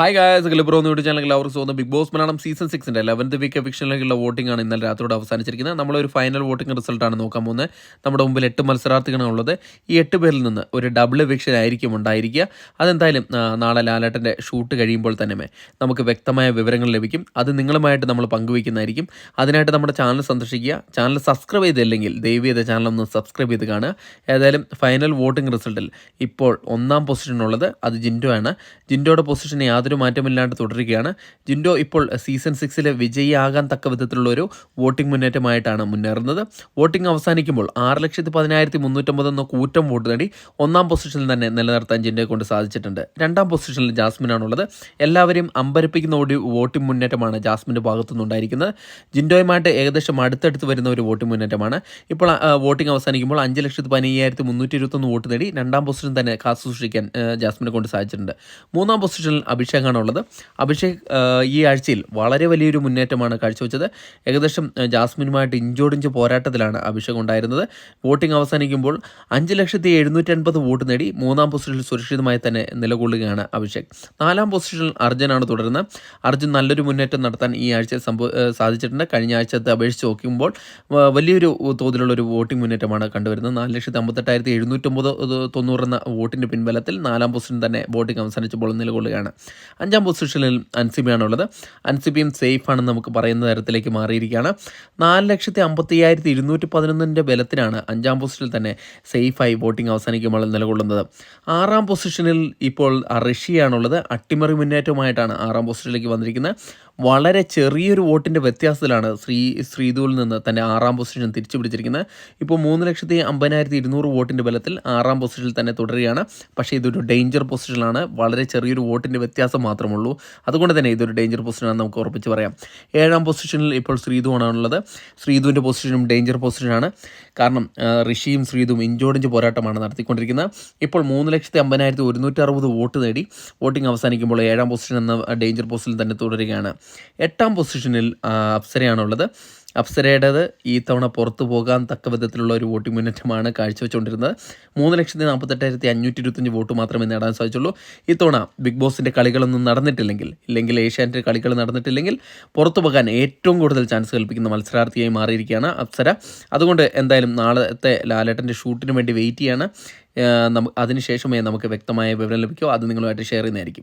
Hi guys, ഗ്ലിബ്രോ എന്ന് YouTube ചാനലിൽ അവർക്ക് സ്വന്തം Bigg Boss Malayalam season 6 11th week എവിക്ഷനിലേക്കുള്ള വോട്ടിംഗ് ആണ് ഇന്നലെ രാത്രിയോടെ അവസാനിച്ചിരിക്കുന്നത്. നമ്മളൊരു ഫൈനൽ വോട്ടിംഗ് റിസൾട്ടാണ് നോക്കാൻ പോകുന്നത്. നമ്മുടെ മുമ്പിൽ 8 മത്സരാർത്ഥികളാണ് ഉള്ളത്. ഈ 8 പേരിൽ നിന്ന് ഒരു ഡബിൾ എവിക്ഷൻ ആയിരിക്കും ഉണ്ടായിരിക്കുക. അതെന്തായാലും നാളെ ലാലേട്ടൻ്റെ ഷൂട്ട് കഴിയുമ്പോൾ തന്നെ നമുക്ക് വ്യക്തമായ വിവരങ്ങൾ ലഭിക്കും. അത് നിങ്ങളുമായിട്ട് നമ്മൾ പങ്കുവയ്ക്കുന്നതായിരിക്കും. അതിനായിട്ട് നമ്മുടെ ചാനൽ സന്ദർശിക്കുക. ചാനൽ സബ്സ്ക്രൈബ് ചെയ്തില്ലെങ്കിൽ ദയവ് ചെയ്ത് ചാനൽ ഒന്ന് സബ്സ്ക്രൈബ് ചെയ്ത് കാണുക. ഏതായാലും ഫൈനൽ വോട്ടിംഗ് റിസൾട്ടിൽ ഇപ്പോൾ 1ാം പൊസിഷനുള്ളത് അത് ജിൻഡോ ആണ്. ജിൻഡോയുടെ പൊസിഷൻ യാതൊരു മാറ്റമില്ലാണ്ട് തുടരുകയാണ്. ജിൻഡോ ഇപ്പോൾ സീസൺ 6 വിജയിയാകാൻ തക്ക വിധത്തിലുള്ള ഒരു വോട്ടിംഗ് മുന്നേറ്റമായിട്ടാണ് മുന്നേറുന്നത്. വോട്ടിംഗ് അവസാനിക്കുമ്പോൾ 6,10,350 എന്ന കൂറ്റം വോട്ട് നേടി 1ാം പൊസിഷനിൽ തന്നെ നിലനിർത്താൻ ജിൻഡോയെ കൊണ്ട് സാധിച്ചിട്ടുണ്ട്. 2ാം പൊസിഷനിൽ ജാസ്മിനാണുള്ളത്. എല്ലാവരെയും അമ്പരപ്പിക്കുന്ന ഒരു വോട്ടിംഗ് മുന്നേറ്റമാണ് ജാസ്മിൻ്റെ ഭാഗത്തുനിന്നുണ്ടായിരിക്കുന്നത്. ജിൻഡോയുമായിട്ട് ഏകദേശം അടുത്തടുത്ത് വരുന്ന ഒരു വോട്ടിംഗ് മുന്നേറ്റമാണ്. ഇപ്പോൾ വോട്ടിംഗ് അവസാനിക്കുമ്പോൾ 5,15,121 വോട്ട് നേടി 2ാം പൊസിഷൻ തന്നെ കാത്തുസൂക്ഷിക്കാൻ ജാസ്മിനെ കൊണ്ട് സാധിച്ചിട്ടുണ്ട്. 3ാം പൊസിഷനിൽ അഭിഷേകാണുള്ളത്. അഭിഷേക് ഈ ആഴ്ചയിൽ വളരെ വലിയൊരു മുന്നേറ്റമാണ് കാഴ്ചവെച്ചത്. ഏകദേശം ജാസ്മിനുമായിട്ട് ഇഞ്ചോടിഞ്ച് പോരാട്ടത്തിലാണ് അഭിഷേക് ഉണ്ടായിരുന്നത്. വോട്ടിംഗ് അവസാനിക്കുമ്പോൾ 5,750 വോട്ട് നേടി 3ാം പൊസിഷനിൽ സുരക്ഷിതമായി തന്നെ നിലകൊള്ളുകയാണ് അഭിഷേക്. 4ാം പൊസിഷനിൽ അർജുനാണ് തുടരുന്നത്. അർജുൻ നല്ലൊരു മുന്നേറ്റം നടത്താൻ ഈ ആഴ്ച സാധിച്ചിട്ടുണ്ട്. കഴിഞ്ഞ ആഴ്ചത്തെ അപേക്ഷിച്ച് നോക്കുമ്പോൾ വലിയൊരു തോതിലുള്ളൊരു വോട്ടിംഗ് മുന്നേറ്റമാണ് കണ്ടുവരുന്നത്. 4,58,790 എന്ന വോട്ടിൻ്റെ പിൻബലത്തിൽ 4ാം പൊസിഷൻ തന്നെ വോട്ടിംഗ് അവസാനിച്ചപ്പോൾ നിലകൊള്ളുകയാണ്. 5ാം പൊസിഷനിൽ അൻസിബയാണുള്ളത്. അൻസിബയും സേഫ് ആണെന്ന് നമുക്ക് പറയുന്ന തരത്തിലേക്ക് മാറിയിരിക്കുകയാണ്. 4,55,211 ബലത്തിനാണ് 5ാം പൊസിഷനിൽ തന്നെ സേഫായി വോട്ടിംഗ് അവസാനിക്കുമ്പോൾ നിലകൊള്ളുന്നത്. 6ാം പൊസിഷനിൽ ഇപ്പോൾ ഋഷിയാണുള്ളത്. അട്ടിമറി മുന്നേറ്റവുമായിട്ടാണ് 6ാം പൊസിഷനിലേക്ക് വന്നിരിക്കുന്നത്. വളരെ ചെറിയൊരു വോട്ടിൻ്റെ വ്യത്യാസത്തിലാണ് ശ്രീധുവിൽ നിന്ന് തന്നെ 6ാം പൊസിഷൻ തിരിച്ചു പിടിച്ചിരിക്കുന്നത്. ഇപ്പോൾ 3,50,200 വോട്ടിൻ്റെ ബലത്തിൽ 6ാം പൊസിഷനിൽ തന്നെ തുടരുകയാണ്. പക്ഷേ ഇതൊരു ഡേഞ്ചർ പൊസിഷനിലാണ്. വളരെ ചെറിയൊരു വോട്ടിൻ്റെ വ്യത്യാസം മാത്രമുള്ളൂ. അതുകൊണ്ട് തന്നെ ഇതൊരു ഡേഞ്ചർ പൊസിഷനാണ് നമുക്ക് ഉറപ്പിച്ച് പറയാം. 7ാം പൊസിഷനിൽ ഇപ്പോൾ ശ്രീധുവാണുള്ളത്. ശ്രീധുവിൻ്റെ പൊസിഷനും ഡേഞ്ചർ പൊസിഷനാണ്. കാരണം ഋഷിയും ശ്രീധുവും ഇഞ്ചോടിഞ്ച് പോരാട്ടമാണ് നടത്തിക്കൊണ്ടിരിക്കുന്നത്. ഇപ്പോൾ 3,50,160 വോട്ട് നേടി വോട്ടിംഗ് അവസാനിക്കുമ്പോൾ 7ാം പൊസിഷൻ എന്ന ഡേഞ്ചർ പൊസിഷനിൽ തന്നെ തുടരുകയാണ്. 8ാം പൊസിഷനിൽ അപ്സരയാണുള്ളത്. അപ്സരയുടേത് ഈ തവണ പുറത്തു പോകാൻ തക്ക വിധത്തിലുള്ള ഒരു വോട്ടിംഗ് മുന്നേറ്റമാണ് കാഴ്ചവെച്ചുകൊണ്ടിരുന്നത്. 3,48,525 വോട്ട് മാത്രമേ നേടാൻ സാധിച്ചുള്ളൂ. ഇത്തവണ ബിഗ് ബോസിൻ്റെ കളികളൊന്നും നടന്നിട്ടില്ലെങ്കിൽ ഏഷ്യാനെറ്റ് കളികൾ നടന്നിട്ടില്ലെങ്കിൽ പുറത്തു പോകാൻ ഏറ്റവും കൂടുതൽ ചാൻസ് കൽപ്പിക്കുന്ന മത്സരാർത്ഥിയായി മാറിയിരിക്കുകയാണ് അപ്സര. അതുകൊണ്ട് എന്തായാലും നാളത്തെ ലാലേട്ടൻ്റെ ഷൂട്ടിന് വേണ്ടി വെയിറ്റ് ചെയ്യാണ്. അതിനുശേഷമേ നമുക്ക് വ്യക്തമായ വിവരം ലഭിക്കൂ. അത് നിങ്ങളുമായിട്ട് ഷെയർ ചെയ്യുന്നതായിരിക്കും.